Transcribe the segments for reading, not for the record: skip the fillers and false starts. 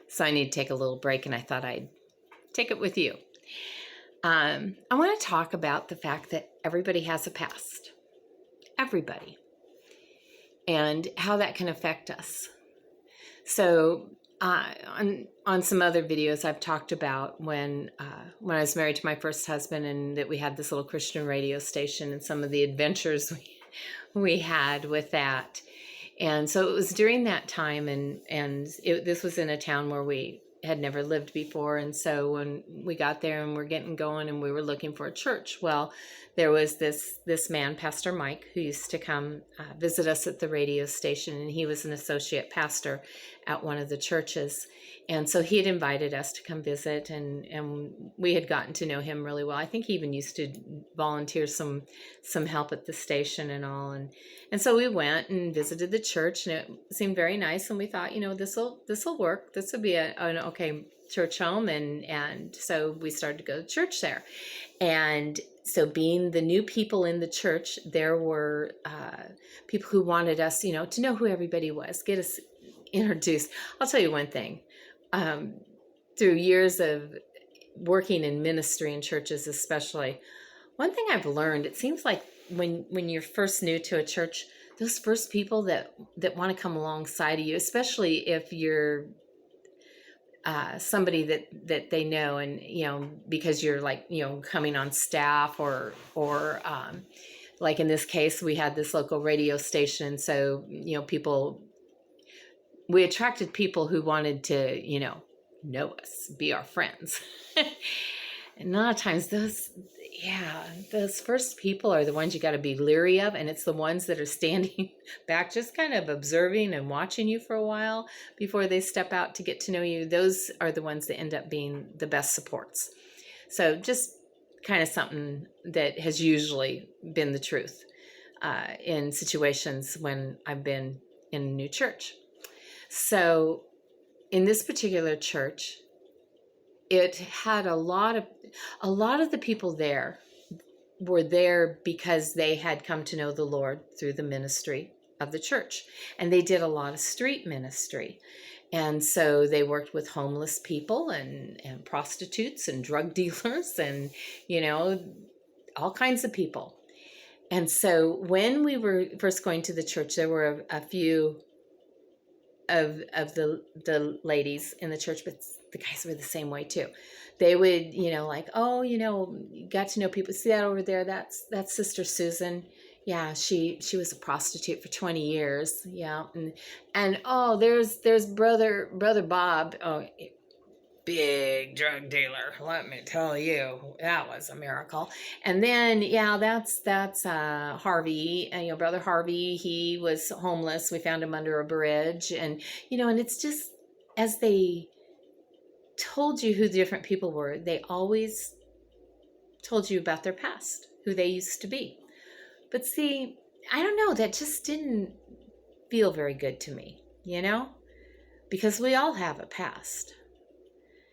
So I need to take a little break, and I thought I'd take it with you. I want to talk about the fact that everybody has a past. Everybody. And how that can affect us. So on some other videos, I've talked about when I was married to my first husband, and that we had this little Christian radio station, and some of the adventures we had with that. And so it was during that time, and this was in a town where we had never lived before. And so when we got there and we're getting going and we were looking for a church, well, there was this man, Pastor Mike, who used to come visit us at the radio station, and he was an associate pastor at one of the churches. And so he had invited us to come visit, and we had gotten to know him really well. I think he even used to volunteer some help at the station and all. And so we went and visited the church, and it seemed very nice. And we thought, this'll work. This will be an okay church home. And so we started to go to church there. And so being the new people in the church, there were people who wanted us, to know who everybody was, get us introduced. I'll tell you one thing. Through years of working in ministry in churches especially, one thing I've learned, it seems like when you're first new to a church, those first people that want to come alongside of you, especially if you're somebody that they know, and because you're coming on staff, or like in this case, we had this local radio station, so we attracted people who wanted to know us, be our friends. And a lot of times those first people are the ones you got to be leery of, and it's the ones that are standing back, just kind of observing and watching you for a while before they step out to get to know you. Those are the ones that end up being the best supports. So just kind of something that has usually been the truth in situations when I've been in a new church. So in this particular church, it had a lot of the people there were there because they had come to know the Lord through the ministry of the church. And they did a lot of street ministry. And so they worked with homeless people and prostitutes and drug dealers and, all kinds of people. And so when we were first going to the church, there were a few of the ladies in the church, but the guys were the same way too. They would, got to know people. See that over there? That's Sister Susan. Yeah, she was a prostitute for 20 years. Yeah, and oh, there's brother Bob. Oh, big drug dealer. Let me tell you, that was a miracle. And then that's Harvey. And brother Harvey, he was homeless. We found him under a bridge, and and it's just as they told you who the different people were, they always told you about their past, who they used to be. But see, I don't know, that just didn't feel very good to me, because we all have a past.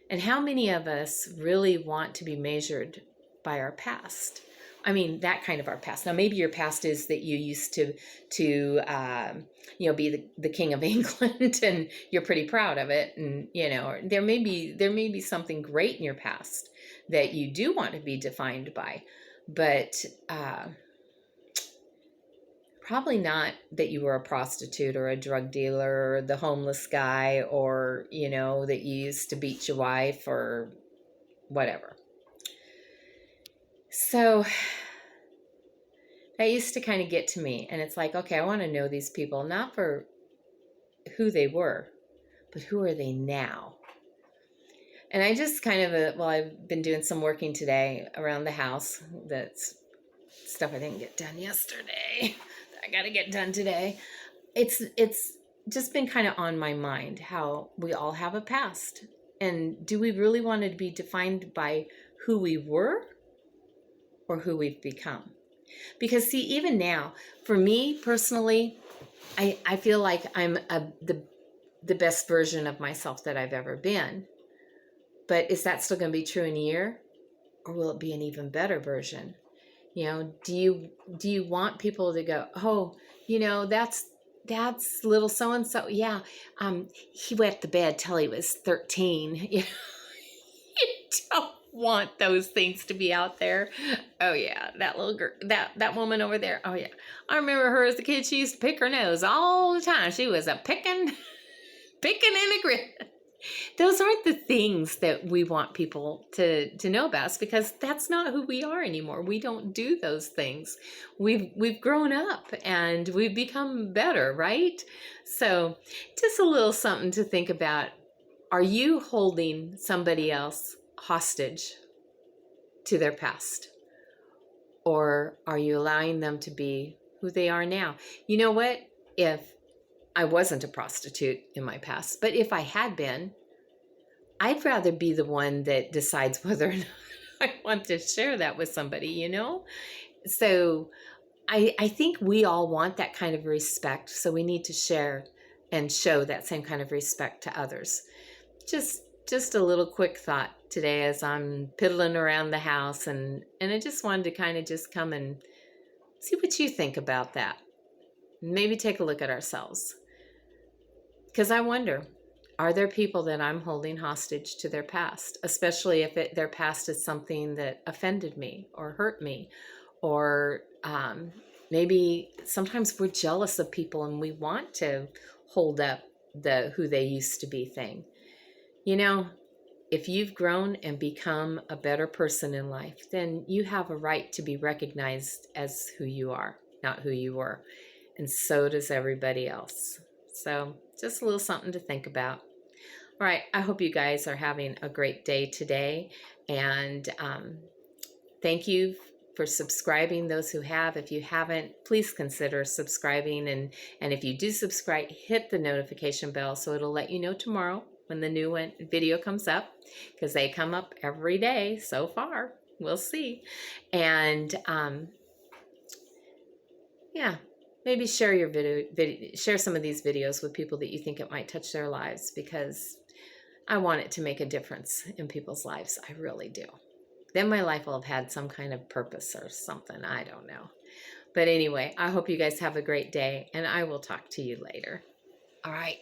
And how many of us really want to be measured by our past? I mean, that kind of our past. Now, maybe your past is that you used to be the king of England, and you're pretty proud of it. And or there may be something great in your past that you do want to be defined by, but probably not that you were a prostitute or a drug dealer or the homeless guy, or that you used to beat your wife or whatever. So that used to kind of get to me, and it's like, okay, I want to know these people, not for who they were, but who are they now? And I just kind of, I've been doing some working today around the house. That's stuff I didn't get done yesterday. I got to get done today. It's just been kind of on my mind how we all have a past. And do we really want to be defined by who we were or who we've become? Because see, even now, for me personally, I feel like I'm the best version of myself that I've ever been. But is that still going to be true in a year? Or will it be an even better version? Do you want people to go, oh, that's that's little so-and-so. Yeah. He wet the bed till he was 13. You don't want those things to be out there. Oh yeah, that little girl, that woman over there. Oh yeah, I remember her as a kid. She used to pick her nose all the time. She was a picking and a grin. Those aren't the things that we want people to know about us, because that's not who we are anymore. We don't do those things. We've grown up and we've become better, right? So just a little something to think about. Are you holding somebody else hostage to their past? Or are you allowing them to be who they are now? You know what? If I wasn't a prostitute in my past, but if I had been, I'd rather be the one that decides whether or not I want to share that with somebody, you know? So I think we all want that kind of respect. So we need to share and show that same kind of respect to others. Just a little quick thought today as I'm piddling around the house, and I just wanted to kind of just come and see what you think about that. Maybe take a look at ourselves. Because I wonder, are there people that I'm holding hostage to their past, especially if their past is something that offended me or hurt me, or maybe sometimes we're jealous of people and we want to hold up the who they used to be thing. You know, if you've grown and become a better person in life, then you have a right to be recognized as who you are, not who you were. And so does everybody else. So just a little something to think about. All right, I hope you guys are having a great day today. And thank you for subscribing, those who have. If you haven't, please consider subscribing. And if you do subscribe, hit the notification bell so it'll let you know tomorrow when the new video comes up, because they come up every day so far. We'll see. And yeah, maybe share your share some of these videos with people that you think it might touch their lives, because I want it to make a difference in people's lives. I really do. Then my life will have had some kind of purpose or something. I don't know. But anyway, I hope you guys have a great day, and I will talk to you later. All right.